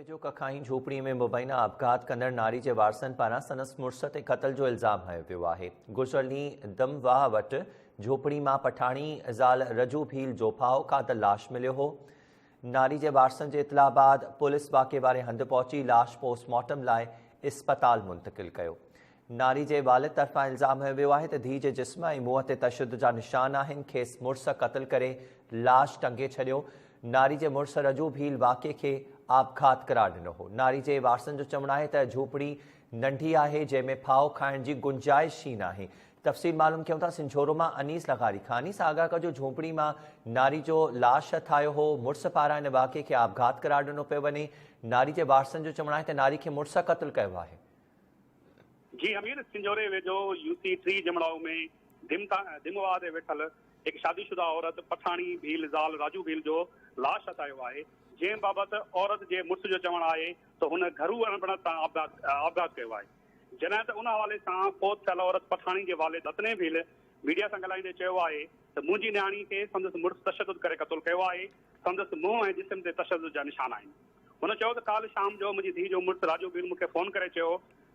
जो कखाई झोपड़ी में मुबैना आपघात कंदड़ नारी के वारसनि पारां संदसि मुड़ुस ते क़त्ल जो इल्ज़ाम हयो वियो आहे। गुज़िरियल ॾींहुं दमवाह वटि झोपड़ी मां पठाणी ज़ाल रजू भील जो फाहो खाधल लाश मिलियो हो। नारी के वारसनि जे इतला बाद पुलिस वाक़े वारे हंधि पहुची लाश पोस्टमार्टम लाइ इस्पताल मुंतक़िल कयो। नारी जे वालिद तरफ़ां इल्ज़ाम हयो वियो आहे त धीउ जे जिस्म ऐं मुंहं ते तशद्दुद जा निशान आहिनि। खेसि मुड़ुस क़त्ल करे लाश टंगे छॾियो। नारी जे मुड़ुस रजू भील वाक़े खे आपघात करार ॾिनो हो। नारी जे वारसनि जो चवणु आहे त झोपड़ी नंढी आहे जंहिंमें फाहो खाइण जी गुंजाइश ई नाहे। तफ़सील मालूम कयूं था सिंझोरो मां अनीस लगारी खां। अनीस, आगाह कजो, झोपड़ी मां नारी जो लाश ठाहियो हो, मुड़ुस पारां इन वाक़े खे आपघात करार ॾिनो पियो वञे। नारी जे वारसनि जो चवणु आहे त नारी खे मुड़ुस क़त्ल कयो आहे। जी अमीर, सिंझोरे वेझो यूसी 3 जमड़ाऊ में दिमवाह ते वेठल एक शादीशुदा औरत पठाणी भील ज़ाल राजू भील जो लाश हटायो आहे, जंहिं बाबति औरत जे मुड़ुस जो चवणु आहे त हुन घरू अणबण सां आपघात कयो आहे। जॾहिं त उन हवाले सां फोत थियल औरत पठाणी जे वालिद अतने भील मीडिया सां ॻाल्हाईंदे चयो आहे त मुंहिंजी न्याणी खे संदसि मुड़ुस तशद्दुद करे क़त्ल कयो आहे। संदसि मुंहुं ऐं जिस्म ते तशद्दुद जा निशान आहिनि। हुन चयो त काल्ह शाम जो मुंहिंजी धीउ जो मुड़ुस राजू भील मूंखे फ़ोन करे चयो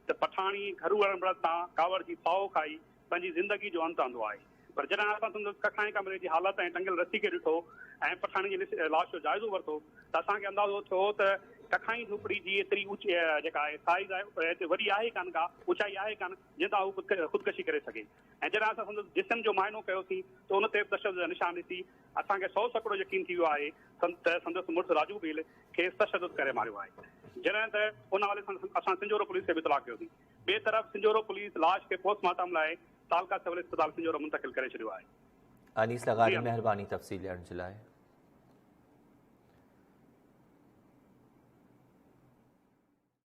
त पठाणी घरू अणबण सां कावड़ जी फाहो खाई पंहिंजी ज़िंदगी जो अंत आंदो आहे। पर जॾहिं असां संदसि कखाई कमरे जी हालत ऐं टंगियल रस्सी खे ॾिठो ऐं पठाणी जी लाश जो जाइज़ो वरितो त असांखे अंदाज़ो थियो त कखाई झोपड़ी जी एतिरी ऊची जेका आहे साइज़ आहे हिते वॾी आहे कान का, ऊचाई आहे कान जंहिं तां हू ख़ुदकशी करे सघे। ऐं जॾहिं असां संदसि जिस्म जो मुआइनो कयोसीं त उन ते तशद्दुद जा निशान ॾिसी असांखे 100% यकीन थी वियो आहे त संदसि मुड़ुस राजू भील खे तशद्दुद करे मारियो आहे। जॾहिं त उन हवाले सां असां सिंझोरो पुलिस खे बि इतलाह कयोसीं। ॿिए तरफ़ सिंझोरो पुलिस लाश खे पोस्टमार्टम लाइ तालका सिविल अस्पताल सिंझोरो मुंतक़िल करे छॾियो आहे। अनीस लगारी, महिरबानी तफ़सील ॾियण जे लाइ।